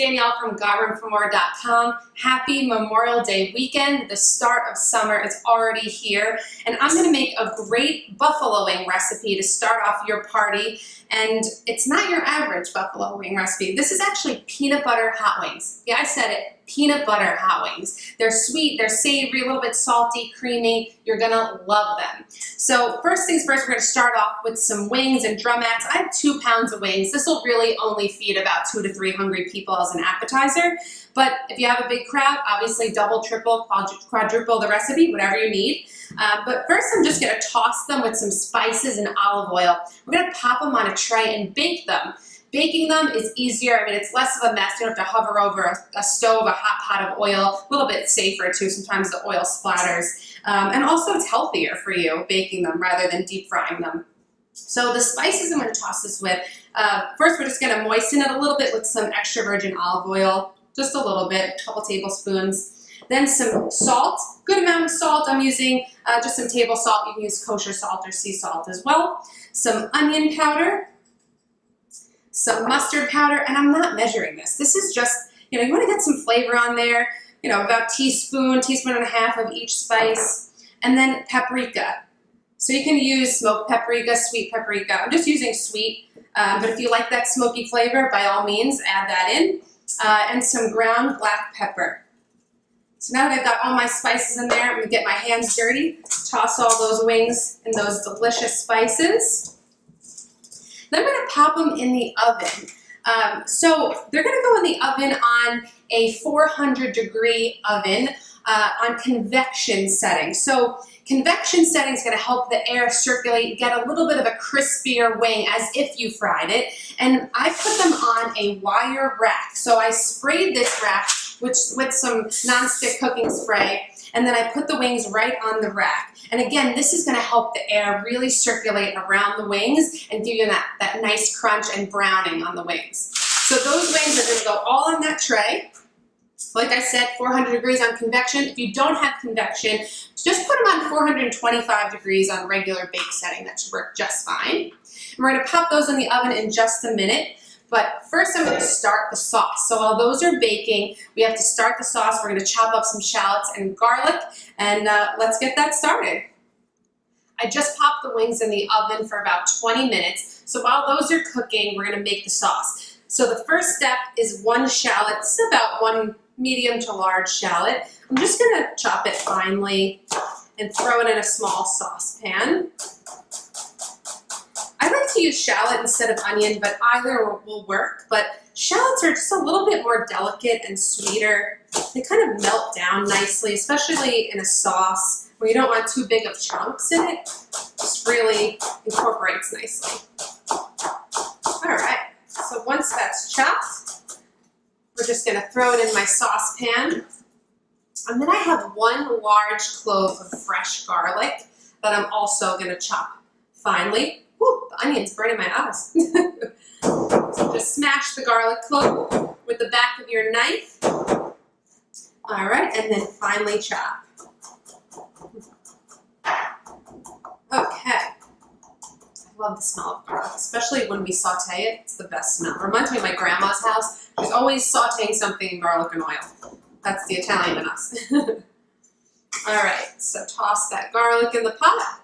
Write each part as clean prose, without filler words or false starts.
Danielle from GotRoomForMore.com. Happy Memorial Day weekend. The start of summer is already here, and I'm going to make a great buffalo wing recipe to start off your party. And it's not your average buffalo wing recipe. This is actually peanut butter hot wings. Yeah, I said it. Peanut butter hot wings. They're sweet, they're savory, a little bit salty, creamy. You're gonna love them. So first things first, we're gonna start off with some wings and drumettes. I have 2 pounds of wings. This will really only feed about 2 to 3 hungry people as an appetizer. But if you have a big crowd, obviously double, triple, quadruple the recipe, whatever you need. But first I'm just gonna toss them with some spices and olive oil. We're gonna pop them on a tray and bake them. Baking them is easier. I mean, it's less of a mess. You don't have to hover over a stove, a hot pot of oil. A little bit safer too. Sometimes the oil splatters. And also it's healthier for you baking them rather than deep frying them. So the spices I'm going to toss this with, first we're just going to moisten it a little bit with some extra virgin olive oil. Just a little bit, a couple tablespoons. Then some salt, good amount of salt. I'm using just some table salt. You can use kosher salt or sea salt as well. Some onion powder. Some mustard powder, and I'm not measuring this. This is just, you want to get some flavor on there, about teaspoon and a half of each spice, and then paprika. So you can use smoked paprika, sweet paprika. I'm just using sweet, but if you like that smoky flavor, by all means, add that in, and some ground black pepper. So now that I've got all my spices in there, I'm going to get my hands dirty, toss all those wings and those delicious spices. Then I'm going to pop them in the oven. So they're going to go in the oven on a 400-degree oven on convection setting. So convection setting is going to help the air circulate, get a little bit of a crispier wing as if you fried it. And I put them on a wire rack. So I sprayed this rack with some nonstick cooking spray. And then I put the wings right on the rack. And again, this is going to help the air really circulate around the wings and give you that nice crunch and browning on the wings. So those wings are going to go all on that tray. Like I said, 400 degrees on convection. If you don't have convection, just put them on 425 degrees on regular bake setting. That should work just fine. And we're going to pop those in the oven in just a minute. But first I'm going to start the sauce. So while those are baking, we have to start the sauce. We're going to chop up some shallots and garlic, and let's get that started. I just popped the wings in the oven for about 20 minutes. So while those are cooking, we're going to make the sauce. So the first step is 1 shallot. This is about 1 medium to large shallot. I'm just going to chop it finely and throw it in a small saucepan. I like to use shallot instead of onion, but either will work. But shallots are just a little bit more delicate and sweeter. They kind of melt down nicely, especially in a sauce where you don't want too big of chunks in it. Just really incorporates nicely. All right, so once that's chopped, we're just gonna throw it in my saucepan. And then I have 1 large clove of fresh garlic that I'm also gonna chop finely. Ooh, the onion's burning my eyes. So just smash the garlic clove with the back of your knife. All right, and then finely chop. Okay. I love the smell of garlic, especially when we saute it. It's the best smell. It reminds me of my grandma's house. She's always sauteing something in garlic and oil. That's the Italian in us. All right, so toss that garlic in the pot.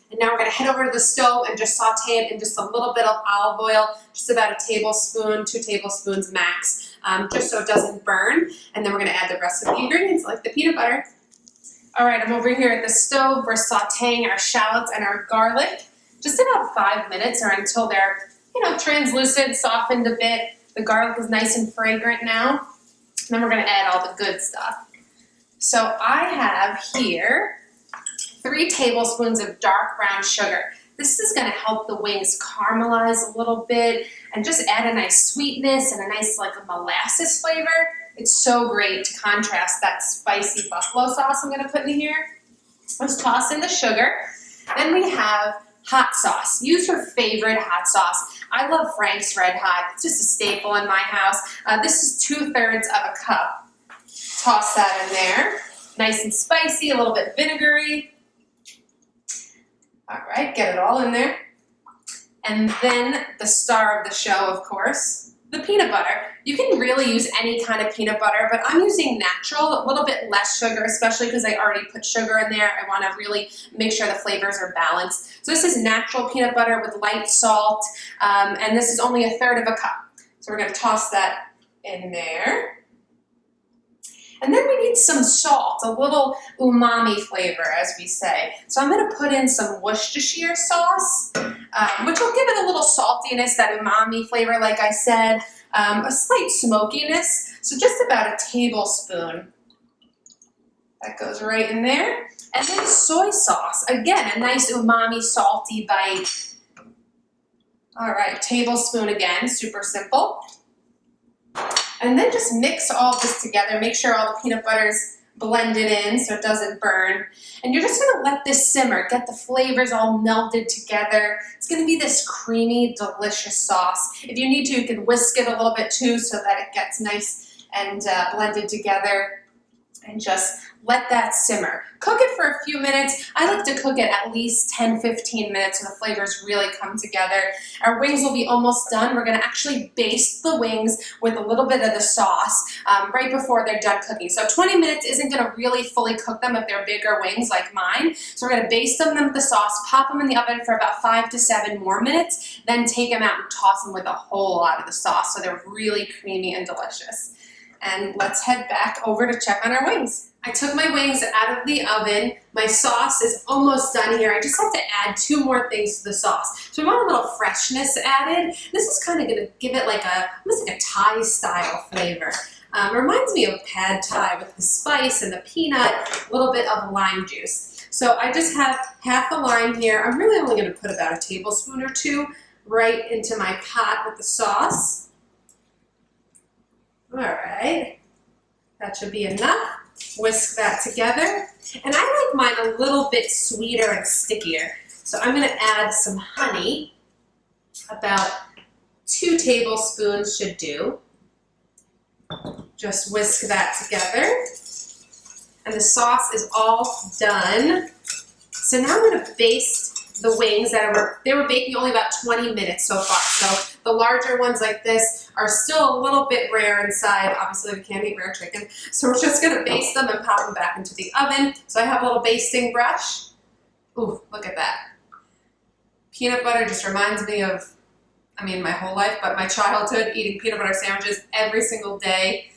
And now we're going to head over to the stove and just saute it in just a little bit of olive oil, just about a tablespoon, 2 tablespoons max, just so it doesn't burn. And then we're going to add the rest of the ingredients, like the peanut butter. All right, I'm over here at the stove. We're sauteing our shallots and our garlic, just about 5 minutes or until they're, translucent, softened a bit. The garlic is nice and fragrant now. And then we're going to add all the good stuff. So I have here 3 tablespoons of dark brown sugar. This is going to help the wings caramelize a little bit and just add a nice sweetness and a nice a molasses flavor. It's so great to contrast that spicy buffalo sauce I'm going to put in here. Let's toss in the sugar. Then we have hot sauce. Use your favorite hot sauce. I love Frank's Red Hot. It's just a staple in my house. This is 2/3 of a cup. Toss that in there. Nice and spicy, a little bit vinegary. All right, get it all in there. And then the star of the show, of course, The peanut butter. You can really use any kind of peanut butter, but I'm using natural, a little bit less sugar, especially because I already put sugar in there. I want to really make sure the flavors are balanced. So this is natural peanut butter with light salt, and this is only 1/3 of a cup. So we're going to toss that in there. And then we need some salt, a little umami flavor, as we say. So I'm going to put in some Worcestershire sauce, which will give it a little saltiness, that umami flavor, like I said, a slight smokiness. So just about a tablespoon. That goes right in there. And then soy sauce. Again, a nice umami, salty bite. All right, tablespoon again, super simple. And then just mix all this together. Make sure all the peanut butter's blended in so it doesn't burn. And you're just gonna let this simmer, get the flavors all melted together. It's gonna be this creamy, delicious sauce. If you need to, you can whisk it a little bit too so that it gets nice and blended together. And just let that simmer. Cook it for a few minutes. I like to cook it at least 10-15 minutes so the flavors really come together. Our wings will be almost done. We're gonna actually baste the wings with a little bit of the sauce right before they're done cooking. So 20 minutes isn't gonna really fully cook them if they're bigger wings like mine. So we're gonna baste them with the sauce, pop them in the oven for about 5 to 7 more minutes, then take them out and toss them with a whole lot of the sauce so they're really creamy and delicious. And let's head back over to check on our wings. I took my wings out of the oven. My sauce is almost done here. I just have to add 2 more things to the sauce. So we want a little freshness added. This is kind of gonna give it like almost like a Thai style flavor. Reminds me of pad Thai with the spice and the peanut, a little bit of lime juice. So I just have half a lime here. I'm really only gonna put about a tablespoon or 2 right into my pot with the sauce. All right, that should be enough. Whisk that together. And I like mine a little bit sweeter and stickier. So I'm gonna add some honey. About 2 tablespoons should do. Just whisk that together. And the sauce is all done. So now I'm gonna baste the wings they were baking only about 20 minutes so far. So the larger ones like this are still a little bit rare inside. Obviously we can't eat rare chicken. So we're just gonna baste them and pop them back into the oven. So I have a little basting brush. Ooh, look at that. Peanut butter just reminds me of, I mean, my whole life, but my childhood, eating peanut butter sandwiches every single day.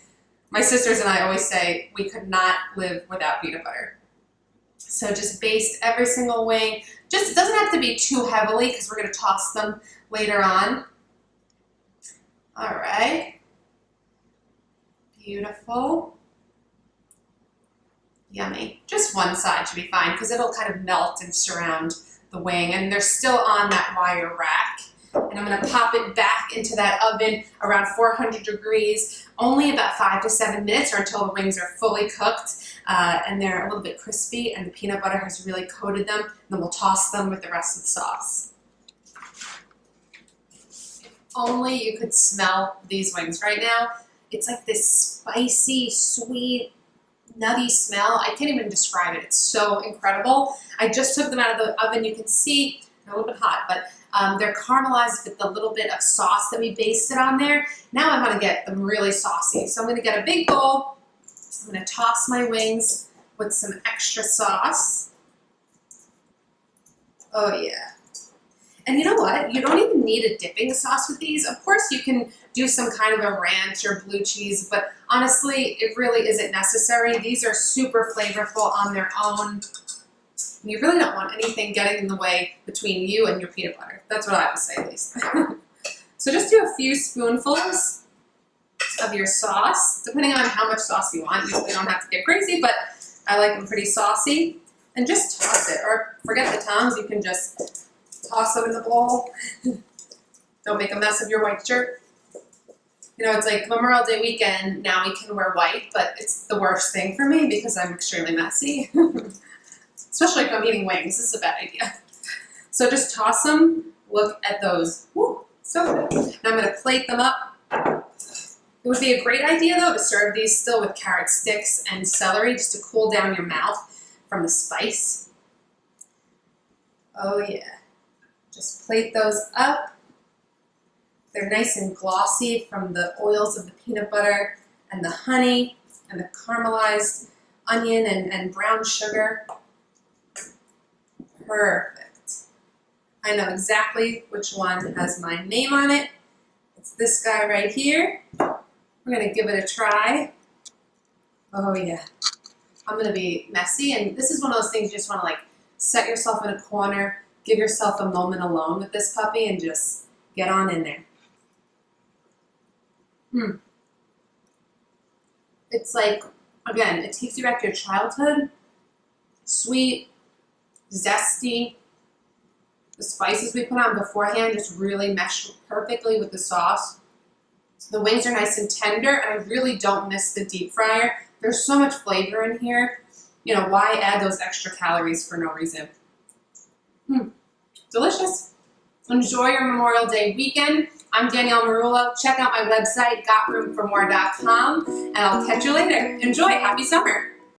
My sisters and I always say we could not live without peanut butter. So just baste every single wing. Just, it doesn't have to be too heavily because we're gonna toss them later on. All right. Beautiful. Yummy. Just one side should be fine because it'll kind of melt and surround the wing, and they're still on that wire rack. And I'm gonna pop it back into that oven around 400 degrees, only about 5 to 7 minutes or until the wings are fully cooked and they're a little bit crispy and the peanut butter has really coated them. And then we'll toss them with the rest of the sauce. If only you could smell these wings right now. It's like this spicy, sweet, nutty smell. I can't even describe it. It's so incredible. I just took them out of the oven. You can see they're a little bit hot, but they're caramelized with the little bit of sauce that we basted on there. Now I want to get them really saucy. So I'm going to get a big bowl. I'm going to toss my wings with some extra sauce. Oh yeah. And you know what? You don't even need a dipping sauce with these. Of course you can do some kind of a ranch or blue cheese, but honestly, it really isn't necessary. These are super flavorful on their own. You really don't want anything getting in the way between you and your peanut butter. That's what I would say, at least. So just do a few spoonfuls of your sauce, depending on how much sauce you want. Usually don't have to get crazy, but I like them pretty saucy. And just toss it, or forget the tongs, you can just toss them in the bowl. Don't make a mess of your white shirt. You know, it's like Memorial Day weekend, now we can wear white, but it's the worst thing for me because I'm extremely messy. Especially if I'm eating wings, this is a bad idea. So just toss them, look at those. Woo, so good. Now I'm gonna plate them up. It would be a great idea though to serve these still with carrot sticks and celery just to cool down your mouth from the spice. Oh yeah. Just plate those up. They're nice and glossy from the oils of the peanut butter and the honey and the caramelized onion and brown sugar. Perfect. I know exactly which one has my name on it. It's this guy right here. We're gonna give it a try. Oh yeah. I'm gonna be messy, and this is one of those things you just wanna like set yourself in a corner, give yourself a moment alone with this puppy and just get on in there. It's like, again, it takes you back to your childhood. Sweet, zesty. The spices we put on beforehand just really mesh perfectly with the sauce. The wings are nice and tender, and I really don't miss the deep fryer. There's so much flavor in here. You know, why add those extra calories for no reason? Delicious. Enjoy your Memorial Day weekend. I'm Danielle Marula. Check out my website, gotroomformore.com, and I'll catch you later. Enjoy. Happy summer.